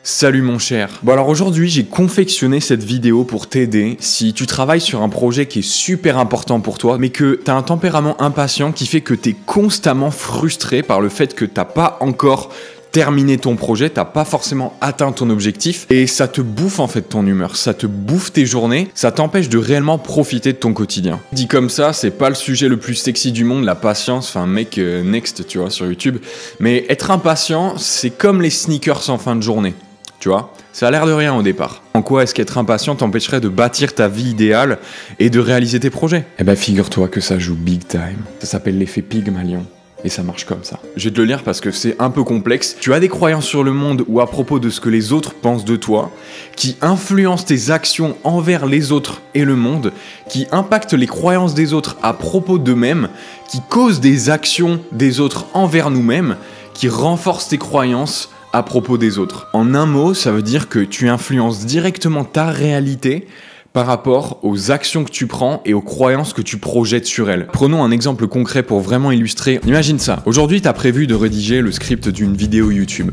Salut mon cher. Bon alors aujourd'hui j'ai confectionné cette vidéo pour t'aider si tu travailles sur un projet qui est super important pour toi mais que t'as un tempérament impatient qui fait que t'es constamment frustré par le fait que t'as pas encore terminé ton projet, t'as pas forcément atteint ton objectif et ça te bouffe en fait ton humeur, ça te bouffe tes journées, ça t'empêche de réellement profiter de ton quotidien. Dit comme ça, c'est pas le sujet le plus sexy du monde, la patience, enfin mec next tu vois sur YouTube, mais être impatient c'est comme les sneakers en fin de journée. Tu vois, ça a l'air de rien au départ. En quoi est-ce qu'être impatient t'empêcherait de bâtir ta vie idéale et de réaliser tes projets? Eh ben figure-toi que ça joue big time. Ça s'appelle l'effet Pygmalion. Et ça marche comme ça. Je vais te le lire parce que c'est un peu complexe. Tu as des croyances sur le monde ou à propos de ce que les autres pensent de toi, qui influencent tes actions envers les autres et le monde, qui impactent les croyances des autres à propos d'eux-mêmes, qui causent des actions des autres envers nous-mêmes, qui renforcent tes croyances à propos des autres. En un mot, ça veut dire que tu influences directement ta réalité par rapport aux actions que tu prends et aux croyances que tu projettes sur elles. Prenons un exemple concret pour vraiment illustrer. Imagine ça. Aujourd'hui, tu as prévu de rédiger le script d'une vidéo YouTube.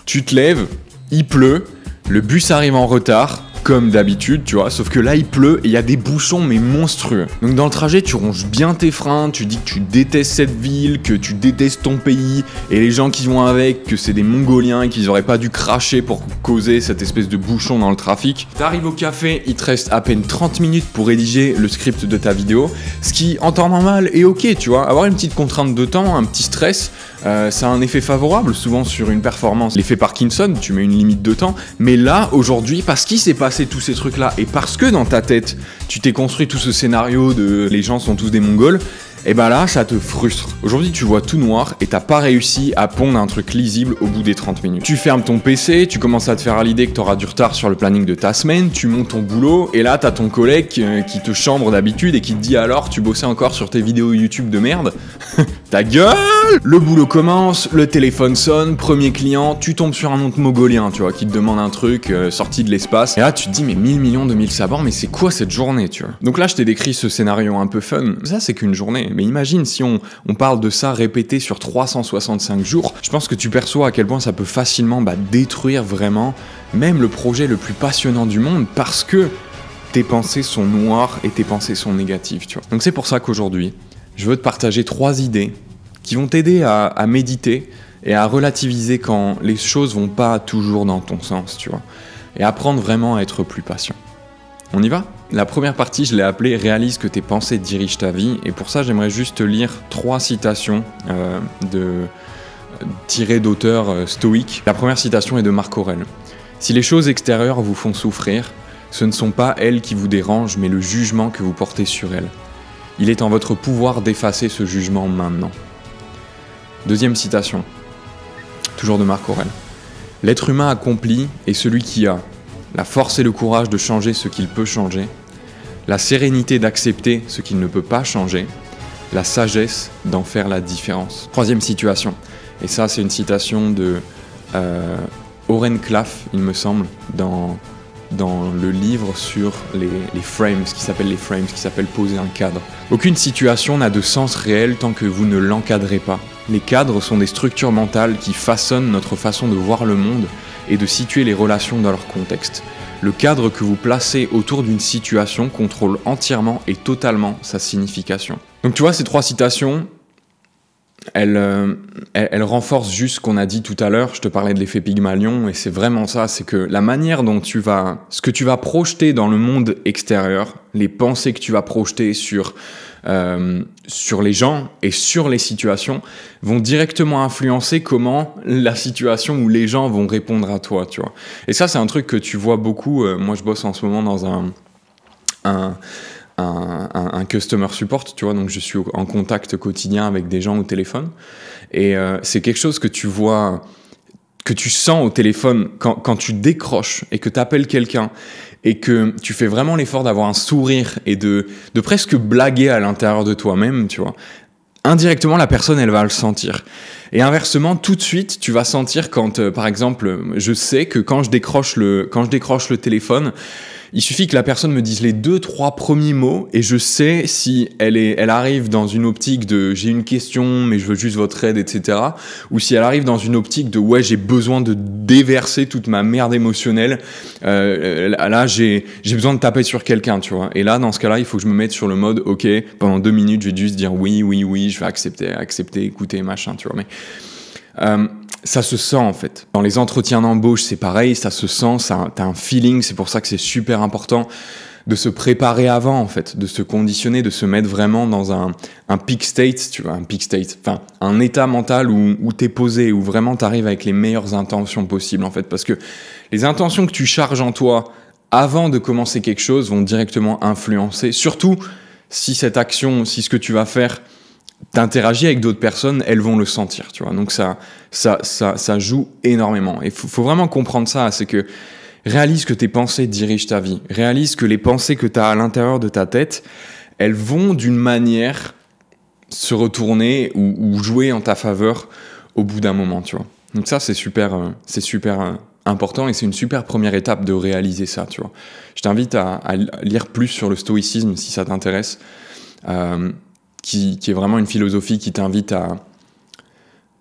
Tu te lèves, il pleut, le bus arrive en retard, comme d'habitude, tu vois, sauf que là il pleut et il y a des bouchons mais monstrueux. Donc dans le trajet, tu ronges bien tes freins, tu dis que tu détestes cette ville, que tu détestes ton pays et les gens qui vont avec, que c'est des Mongoliens et qu'ils auraient pas dû cracher pour causer cette espèce de bouchon dans le trafic. T'arrives au café, il te reste à peine 30 minutes pour rédiger le script de ta vidéo, ce qui en temps normal est ok, tu vois. Avoir une petite contrainte de temps, un petit stress, ça a un effet favorable souvent sur une performance. L'effet Parkinson, tu mets une limite de temps, mais là aujourd'hui, parce qu'il s'est passé tous ces trucs là et parce que dans ta tête tu t'es construit tout ce scénario de les gens sont tous des Mongols, et ben là ça te frustre. Aujourd'hui tu vois tout noir et t'as pas réussi à pondre un truc lisible au bout des 30 minutes. Tu fermes ton PC, tu commences à te faire à l'idée que t'auras du retard sur le planning de ta semaine, tu montes ton boulot et là t'as ton collègue qui te chambre d'habitude et qui te dit alors tu bossais encore sur tes vidéos YouTube de merde. Ta gueule! Le boulot commence, le téléphone sonne, premier client, tu tombes sur un autre Mongolien, tu vois, qui te demande un truc sorti de l'espace. Et là, tu te dis, mais 1000 millions de 1000 sabords, mais c'est quoi cette journée, tu vois? Donc là, je t'ai décrit ce scénario un peu fun. Ça, c'est qu'une journée. Mais imagine si on parle de ça répété sur 365 jours, je pense que tu perçois à quel point ça peut facilement détruire vraiment même le projet le plus passionnant du monde parce que tes pensées sont noires et tes pensées sont négatives, tu vois. Donc c'est pour ça qu'aujourd'hui, je veux te partager 3 idées qui vont t'aider à méditer et à relativiser quand les choses vont pas toujours dans ton sens, tu vois. Et apprendre vraiment à être plus patient. On y va ? La première partie, je l'ai appelée « Réalise que tes pensées dirigent ta vie » et pour ça, j'aimerais juste te lire 3 citations tirées d'auteurs stoïques. La première citation est de Marc Aurèle. « Si les choses extérieures vous font souffrir, ce ne sont pas elles qui vous dérangent, mais le jugement que vous portez sur elles. Il est en votre pouvoir d'effacer ce jugement maintenant. » Deuxième citation, toujours de Marc Aurèle. « L'être humain accompli est celui qui a la force et le courage de changer ce qu'il peut changer, la sérénité d'accepter ce qu'il ne peut pas changer, la sagesse d'en faire la différence. » Troisième citation, et ça c'est une citation de Oren Klaff, il me semble, dans le livre sur les frames, ce qui s'appelle poser un cadre. Aucune situation n'a de sens réel tant que vous ne l'encadrez pas. Les cadres sont des structures mentales qui façonnent notre façon de voir le monde et de situer les relations dans leur contexte. Le cadre que vous placez autour d'une situation contrôle entièrement et totalement sa signification. Donc tu vois, ces 3 citations, elles renforcent juste ce qu'on a dit tout à l'heure. Je te parlais de l'effet Pygmalion et c'est vraiment ça, c'est que la manière dont ce que tu vas projeter dans le monde extérieur, les pensées que tu vas projeter sur les gens et sur les situations vont directement influencer comment la situation ou les gens vont répondre à toi, tu vois. Et ça, c'est un truc que tu vois beaucoup. Moi, je bosse en ce moment dans un customer support, tu vois, donc je suis en contact quotidien avec des gens au téléphone. Et c'est quelque chose que tu vois, que tu sens au téléphone quand tu décroches et que tu appelles quelqu'un et que tu fais vraiment l'effort d'avoir un sourire et de presque blaguer à l'intérieur de toi-même, tu vois. Indirectement, la personne, elle va le sentir. Et inversement, tout de suite, tu vas sentir quand, par exemple, je sais que quand je décroche le téléphone, Il suffit que la personne me dise les 2-3 premiers mots et je sais si elle arrive dans une optique de j'ai une question mais je veux juste votre aide, etc. Ou si elle arrive dans une optique de ouais, j'ai besoin de déverser toute ma merde émotionnelle. Là, j'ai besoin de taper sur quelqu'un, tu vois. Et là, dans ce cas-là, il faut que je me mette sur le mode ok, pendant 2 minutes, je vais juste dire oui, je vais accepter, écouter, machin, tu vois. Mais ça se sent en fait. Dans les entretiens d'embauche, c'est pareil, ça se sent, t'as un feeling, c'est pour ça que c'est super important de se préparer avant en fait, de se conditionner, de se mettre vraiment dans un peak state, tu vois, enfin un état mental où t'es posé, où vraiment t'arrives avec les meilleures intentions possibles en fait, parce que les intentions que tu charges en toi avant de commencer quelque chose vont directement influencer, surtout si cette action, si ce que tu vas faire t'interagis avec d'autres personnes, elles vont le sentir, tu vois. Donc ça joue énormément. Et faut vraiment comprendre ça, c'est que réalise que tes pensées dirigent ta vie. Réalise que les pensées que tu as à l'intérieur de ta tête, elles vont d'une manière se retourner ou jouer en ta faveur au bout d'un moment, tu vois. Donc ça, c'est super important et c'est une super première étape de réaliser ça, tu vois. Je t'invite à lire plus sur le stoïcisme si ça t'intéresse. Qui est vraiment une philosophie qui t'invite à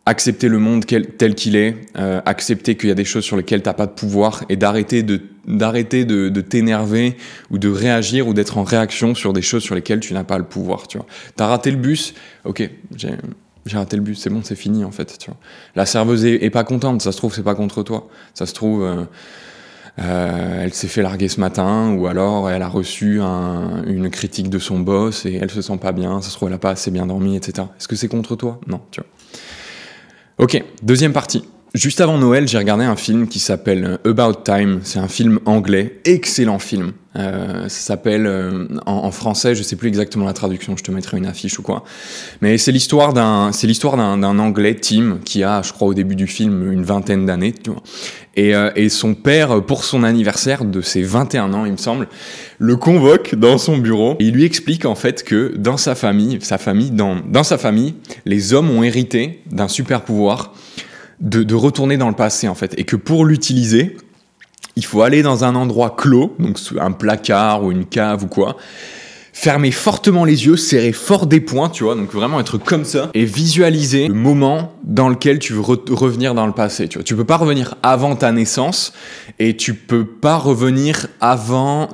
accepter le monde tel qu'il est, accepter qu'il y a des choses sur lesquelles t'as pas de pouvoir et d'arrêter de t'énerver ou de réagir ou d'être en réaction sur des choses sur lesquelles tu n'as pas le pouvoir, tu vois. T'as raté le bus, ok, j'ai raté le bus, c'est bon, c'est fini en fait, tu vois. La serveuse est pas contente, ça se trouve c'est pas contre toi, ça se trouve elle s'est fait larguer ce matin, ou alors elle a reçu une critique de son boss et elle se sent pas bien, ça se trouve elle a pas assez bien dormi, etc. Est-ce que c'est contre toi ? Non, tu vois. Ok, deuxième partie. Juste avant Noël, j'ai regardé un film qui s'appelle About Time. C'est un film anglais, excellent film. Ça s'appelle, en français, je sais plus exactement la traduction, je te mettrai une affiche ou quoi. Mais c'est l'histoire d'un Anglais, Tim, qui a, je crois au début du film, une vingtaine d'années, tu vois. Et son père, pour son anniversaire de ses 21 ans, il me semble, le convoque dans son bureau et il lui explique en fait que dans sa famille, les hommes ont hérité d'un super pouvoir de retourner dans le passé en fait, et que pour l'utiliser, il faut aller dans un endroit clos, donc un placard ou une cave ou quoi, fermer fortement les yeux, serrer fort des poings, tu vois, donc vraiment être comme ça, et visualiser le moment dans lequel tu veux revenir dans le passé, tu vois. Tu peux pas revenir avant ta naissance, et tu peux pas revenir avant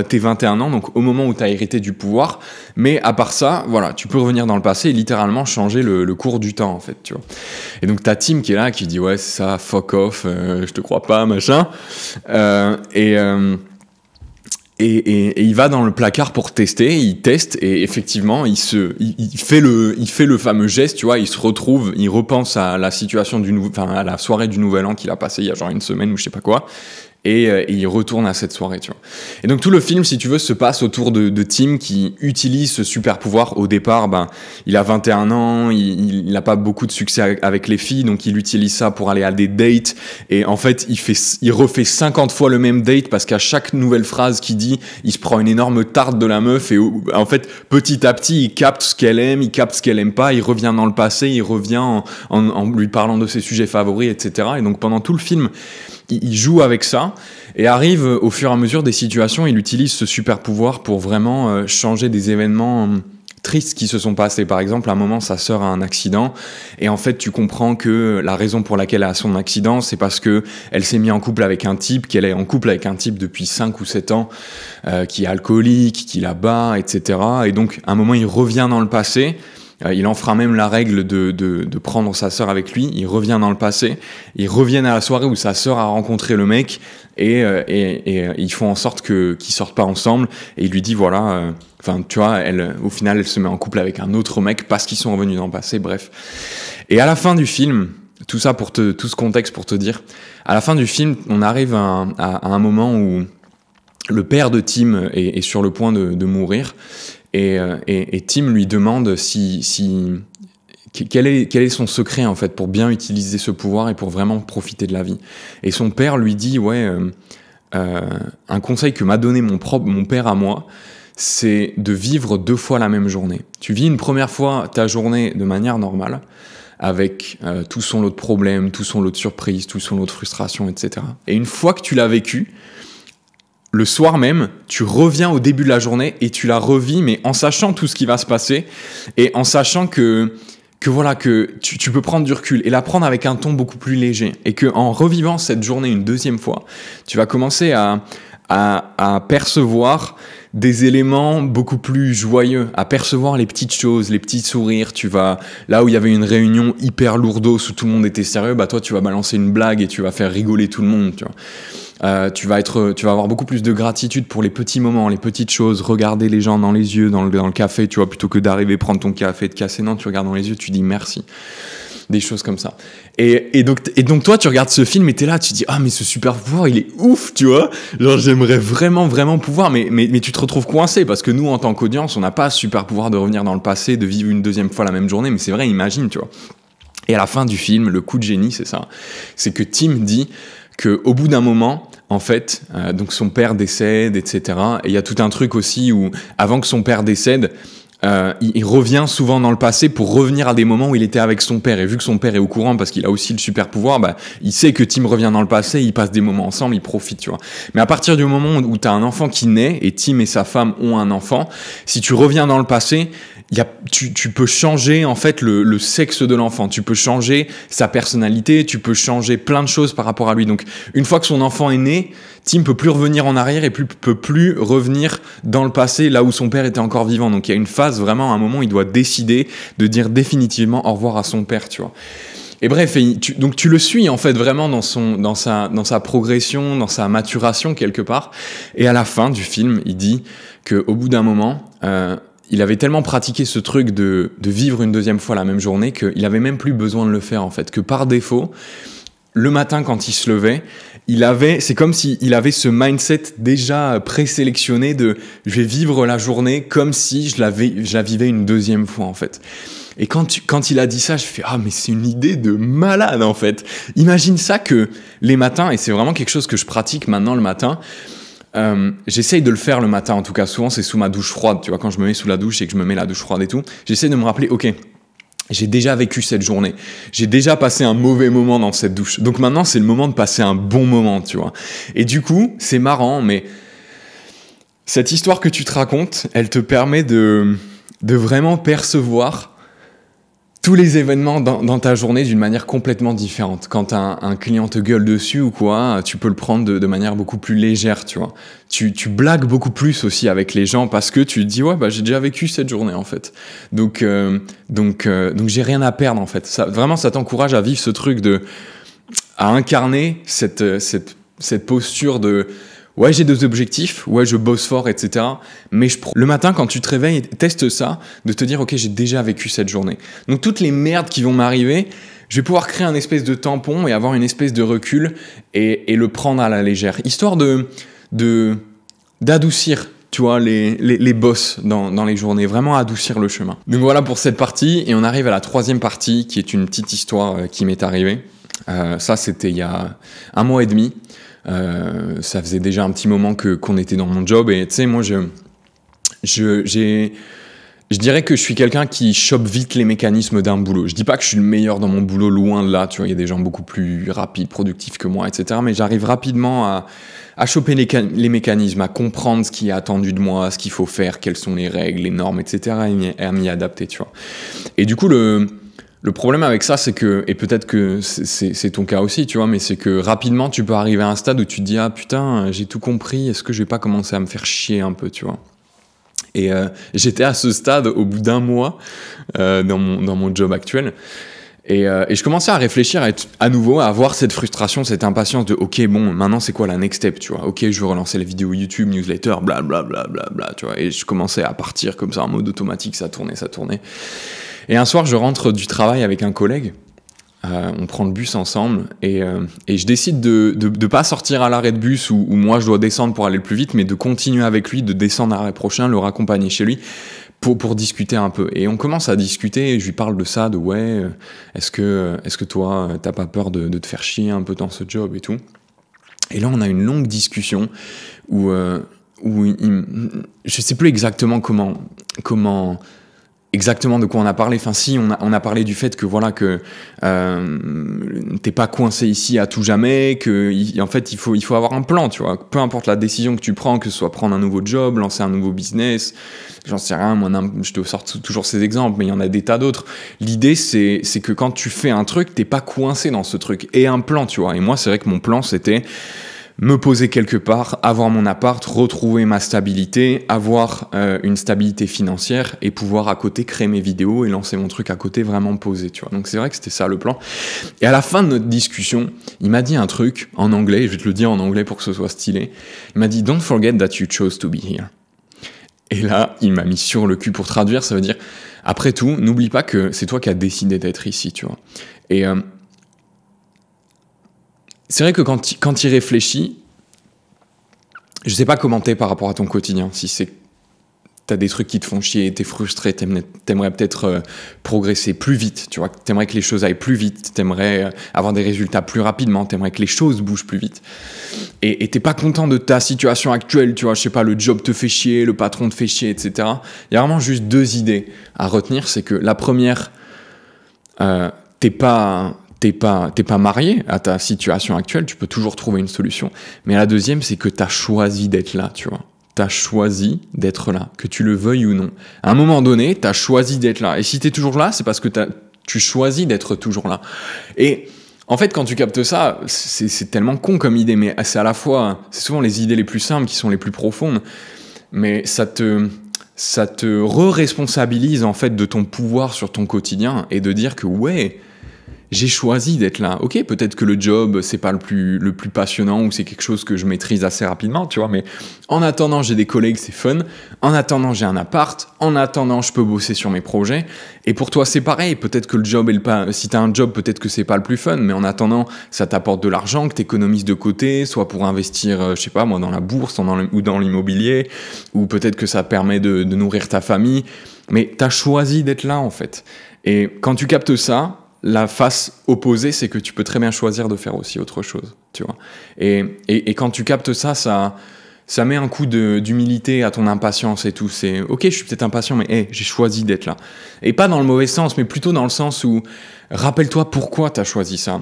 tes 21 ans, donc au moment où t'as hérité du pouvoir, mais à part ça, voilà, tu peux revenir dans le passé et littéralement changer le cours du temps, en fait, tu vois. Et donc t'as Tim qui est là, qui dit, ouais, c'est ça, fuck off, je te crois pas, machin, et il va dans le placard pour tester, il teste et effectivement il fait le fameux geste, tu vois, il repense à la situation à la soirée du Nouvel An qu'il a passé il y a genre une semaine ou je sais pas quoi. Et il retourne à cette soirée, tu vois. Et donc tout le film, si tu veux, se passe autour de Tim qui utilise ce super pouvoir. Au départ, il a 21 ans, il n'a pas beaucoup de succès avec les filles, donc il utilise ça pour aller à des dates. Et en fait, il refait 50 fois le même date parce qu'à chaque nouvelle phrase qu'il dit, il se prend une énorme tarte de la meuf. Et en fait, petit à petit, il capte ce qu'elle aime, il capte ce qu'elle aime pas, il revient dans le passé, il revient en lui parlant de ses sujets favoris, etc. Et donc pendant tout le film, il joue avec ça et arrive au fur et à mesure des situations, il utilise ce super pouvoir pour vraiment changer des événements tristes qui se sont passés. Par exemple, à un moment, sa sœur a un accident et en fait, tu comprends que la raison pour laquelle elle a son accident, c'est parce que elle s'est mise en couple avec un type, qu'elle est en couple avec un type depuis 5 ou 7 ans, qui est alcoolique, qui la bat, etc. Et donc, à un moment, il revient dans le passé. Il enfreint même la règle de prendre sa sœur avec lui. Il revient dans le passé. Ils reviennent à la soirée où sa sœur a rencontré le mec et ils font en sorte qu'ils sortent pas ensemble. Et il lui dit voilà, tu vois, au final, elle se met en couple avec un autre mec parce qu'ils sont revenus dans le passé. Bref. Et à la fin du film, tout ça tout ce contexte pour te dire, à la fin du film, on arrive à un moment où le père de Tim est sur le point de mourir. Et Tim lui demande quel est son secret en fait pour bien utiliser ce pouvoir et pour vraiment profiter de la vie. Et son père lui dit un conseil que m'a donné mon père à moi, c'est de vivre 2 fois la même journée. Tu vis une première fois ta journée de manière normale, avec tout son lot de problèmes, tout son lot de surprises, tout son lot de frustrations, etc. Et une fois que tu l'as vécu, le soir même, tu reviens au début de la journée et tu la revis, mais en sachant tout ce qui va se passer et en sachant que tu peux prendre du recul et la prendre avec un ton beaucoup plus léger. Et qu'en revivant cette journée une deuxième fois, tu vas commencer à percevoir des éléments beaucoup plus joyeux, à percevoir les petites choses, les petits sourires. Là où il y avait une réunion hyper lourdeau où tout le monde était sérieux, bah toi tu vas balancer une blague et tu vas faire rigoler tout le monde, tu vois. Tu vas avoir beaucoup plus de gratitude pour les petits moments, les petites choses, regarder les gens dans les yeux, dans le café, tu vois, plutôt que d'arriver, prendre ton café, te casser, non, tu regardes dans les yeux, tu dis merci. Des choses comme ça. Et donc toi, tu regardes ce film et t'es là, tu te dis, ah, mais ce super pouvoir, il est ouf, tu vois. Genre, j'aimerais vraiment, vraiment pouvoir, mais tu te retrouves coincé parce que nous, en tant qu'audience, on n'a pas ce super pouvoir de revenir dans le passé, de vivre une deuxième fois la même journée, mais c'est vrai, imagine, tu vois. Et à la fin du film, le coup de génie, c'est ça. C'est que Tim dit qu'au bout d'un moment, en fait, donc son père décède, etc. Et il y a tout un truc aussi où, avant que son père décède, il revient souvent dans le passé pour revenir à des moments où il était avec son père. Et vu que son père est au courant, parce qu'il a aussi le super pouvoir, bah, il sait que Tim revient dans le passé, ils passent des moments ensemble, ils profitent, tu vois. Mais à partir du moment où tu as un enfant qui naît, et Tim et sa femme ont un enfant, si tu reviens dans le passé, tu peux changer en fait le sexe de l'enfant, tu peux changer sa personnalité, tu peux changer plein de choses par rapport à lui. Donc une fois que son enfant est né, Tim peut plus revenir en arrière et peut plus revenir dans le passé là où son père était encore vivant. Donc il y a une phase vraiment, à un moment, il doit décider de dire définitivement au revoir à son père, tu vois. Et bref, donc tu le suis en fait vraiment dans sa progression, dans sa maturation quelque part. Et à la fin du film, il dit qu'au bout d'un moment, il avait tellement pratiqué ce truc de vivre une deuxième fois la même journée qu'il avait même plus besoin de le faire en fait, que par défaut, le matin quand il se levait, c'est comme s'il avait ce mindset déjà présélectionné de je vais vivre la journée comme si je la vivais une deuxième fois en fait. Et quand il a dit ça, je fais mais c'est une idée de malade en fait. Imagine ça que les matins, et c'est vraiment quelque chose que je pratique maintenant le matin. J'essaye de le faire le matin, en tout cas souvent c'est sous ma douche froide, tu vois, quand je me mets sous la douche et que je me mets la douche froide et tout, j'essaie de me rappeler, ok, j'ai déjà vécu cette journée, j'ai déjà passé un mauvais moment dans cette douche, donc maintenant c'est le moment de passer un bon moment, tu vois. Et du coup, c'est marrant, mais cette histoire que tu te racontes, elle te permet de vraiment percevoir tous les événements dans ta journée d'une manière complètement différente. Quand un client te gueule dessus ou quoi, tu peux le prendre de manière beaucoup plus légère, tu vois. Tu blagues beaucoup plus aussi avec les gens parce que tu te dis ouais, bah j'ai déjà vécu cette journée en fait. Donc j'ai rien à perdre en fait. Ça t'encourage à vivre ce truc à incarner cette posture de ouais, j'ai des objectifs, ouais, je bosse fort, etc. Mais le matin, quand tu te réveilles, teste ça, de te dire, ok, j'ai déjà vécu cette journée. Donc, toutes les merdes qui vont m'arriver, je vais pouvoir créer un espèce de tampon et avoir une espèce de recul et le prendre à la légère. Histoire d'adoucir, tu vois, les bosses dans les journées, vraiment adoucir le chemin. Donc, voilà pour cette partie. Et on arrive à la troisième partie, qui est une petite histoire qui m'est arrivée. Ça, c'était il y a 1 mois et demi. Ça faisait déjà un petit moment qu'on était dans mon job et tu sais moi je dirais que je suis quelqu'un qui chope vite les mécanismes d'un boulot. Je dis pas que je suis le meilleur dans mon boulot, loin de là, tu vois, il y a des gens beaucoup plus rapides, productifs que moi, etc. Mais j'arrive rapidement à choper les mécanismes, à comprendre ce qui est attendu de moi, ce qu'il faut faire, quelles sont les règles, les normes, etc. et à m'y adapter, tu vois. Et du coup le problème avec ça, c'est que, et peut-être que c'est ton cas aussi, tu vois, mais c'est que rapidement, tu peux arriver à un stade où tu te dis, ah putain, j'ai tout compris, est-ce que je vais pas commencer à me faire chier un peu, tu vois. Et j'étais à ce stade au bout d'1 mois dans mon job actuel. Et je commençais à réfléchir à nouveau, à avoir cette frustration, cette impatience de, ok, bon, maintenant c'est quoi la next step, tu vois. Ok, je veux relancer les vidéos YouTube, newsletter, blablabla, tu vois. Et je commençais à partir comme ça en mode automatique, ça tournait. Et un soir, je rentre du travail avec un collègue, on prend le bus ensemble, et je décide de pas sortir à l'arrêt de bus où moi je dois descendre pour aller le plus vite, mais de continuer avec lui, de descendre à l'arrêt prochain, le raccompagner chez lui, pour discuter un peu. Et on commence à discuter, et je lui parle de ça, de ouais, est-ce que toi, t'as pas peur de te faire chier un peu dans ce job et tout. Et là, on a une longue discussion où je sais plus exactement comment exactement de quoi on a parlé. Enfin, si, on a parlé du fait que voilà, que t'es pas coincé ici à tout jamais, que en fait, il faut avoir un plan, tu vois. Peu importe la décision que tu prends, que ce soit prendre un nouveau job, lancer un nouveau business, j'en sais rien, moi, je te sors toujours ces exemples, mais il y en a des tas d'autres. L'idée, c'est que quand tu fais un truc, t'es pas coincé dans ce truc. Et un plan, tu vois. Et moi, c'est vrai que mon plan, c'était me poser quelque part, avoir mon appart, retrouver ma stabilité, avoir une stabilité financière et pouvoir à côté créer mes vidéos et lancer mon truc à côté vraiment posé, tu vois. Donc c'est vrai que c'était ça le plan. Et à la fin de notre discussion, il m'a dit un truc en anglais, je vais te le dire en anglais pour que ce soit stylé. Il m'a dit « Don't forget that you chose to be here ». Et là, il m'a mis sur le cul pour traduire, ça veut dire « Après tout, n'oublie pas que c'est toi qui as décidé d'être ici, tu vois ». Et c'est vrai que quand tu y réfléchis, je sais pas comment t'es par rapport à ton quotidien. Si t'as des trucs qui te font chier, t'es frustré, t'aimerais peut-être progresser plus vite, tu vois. T'aimerais que les choses aillent plus vite, t'aimerais avoir des résultats plus rapidement, t'aimerais que les choses bougent plus vite. Et t'es pas content de ta situation actuelle, tu vois. Je sais pas, le job te fait chier, le patron te fait chier, etc. Il y a vraiment juste 2 idées à retenir. C'est que la première, t'es pas marié à ta situation actuelle, tu peux toujours trouver une solution. Mais la deuxième, c'est que tu as choisi d'être là, tu vois. Tu as choisi d'être là, que tu le veuilles ou non. À un moment donné, tu as choisi d'être là. Et si tu es toujours là, c'est parce que tu choisis d'être toujours là. Et en fait, quand tu captes ça, c'est tellement con comme idée, mais c'est à la fois, c'est souvent les idées les plus simples qui sont les plus profondes, mais ça te re-responsabilise en fait de ton pouvoir sur ton quotidien et de dire que ouais, j'ai choisi d'être là. Ok, peut-être que le job, c'est pas le plus passionnant ou c'est quelque chose que je maîtrise assez rapidement, tu vois, mais en attendant, j'ai des collègues, c'est fun. En attendant, j'ai un appart. En attendant, je peux bosser sur mes projets. Et pour toi, c'est pareil. Peut-être que le job si t'as un job, peut-être que c'est pas le plus fun, mais en attendant, ça t'apporte de l'argent que t'économises de côté, soit pour investir, je sais pas, moi, dans la bourse ou dans l'immobilier, ou peut-être que ça permet de nourrir ta famille. Mais t'as choisi d'être là, en fait. Et quand tu captes ça, la face opposée, c'est que tu peux très bien choisir de faire aussi autre chose, tu vois. Et quand tu captes ça met un coup d'humilité à ton impatience et tout. C'est ok, je suis peut-être impatient, mais hey, j'ai choisi d'être là. Et pas dans le mauvais sens, mais plutôt dans le sens où rappelle-toi pourquoi tu as choisi ça.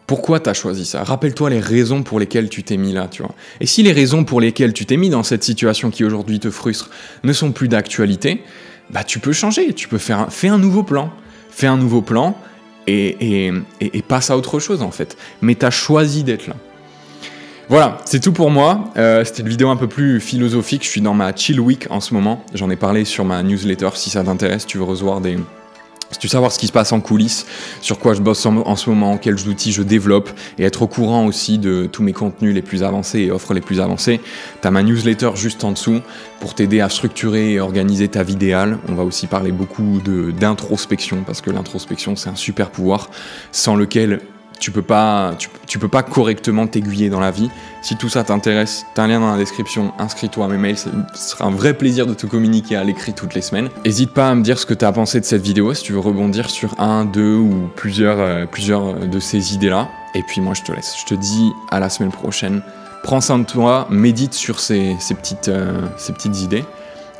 Pourquoi tu as choisi ça? Rappelle-toi les raisons pour lesquelles tu t'es mis là, tu vois. Et si les raisons pour lesquelles tu t'es mis dans cette situation qui aujourd'hui te frustre ne sont plus d'actualité, bah tu peux changer, tu peux fais un nouveau plan. Fais un nouveau plan. Et passe à autre chose en fait. Mais t'as choisi d'être là. Voilà, c'est tout pour moi. C'était une vidéo un peu plus philosophique. Je suis dans ma chill week en ce moment. J'en ai parlé sur ma newsletter. Si ça t'intéresse, tu veux si tu veux savoir ce qui se passe en coulisses, sur quoi je bosse en ce moment, quels outils je développe, et être au courant aussi de tous mes contenus les plus avancés et offres les plus avancées, t'as ma newsletter juste en dessous pour t'aider à structurer et organiser ta vie idéale. On va aussi parler beaucoup d'introspection, parce que l'introspection, c'est un super pouvoir sans lequel tu peux pas correctement t'aiguiller dans la vie. Si tout ça t'intéresse, t'as un lien dans la description, inscris-toi à mes mails, ce sera un vrai plaisir de te communiquer à l'écrit toutes les semaines. N'hésite pas à me dire ce que t'as pensé de cette vidéo, si tu veux rebondir sur un, deux ou plusieurs de ces idées-là. Et puis moi je te laisse, je te dis à la semaine prochaine. Prends soin de toi, médite sur ces petites idées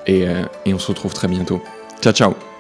et on se retrouve très bientôt. Ciao ciao.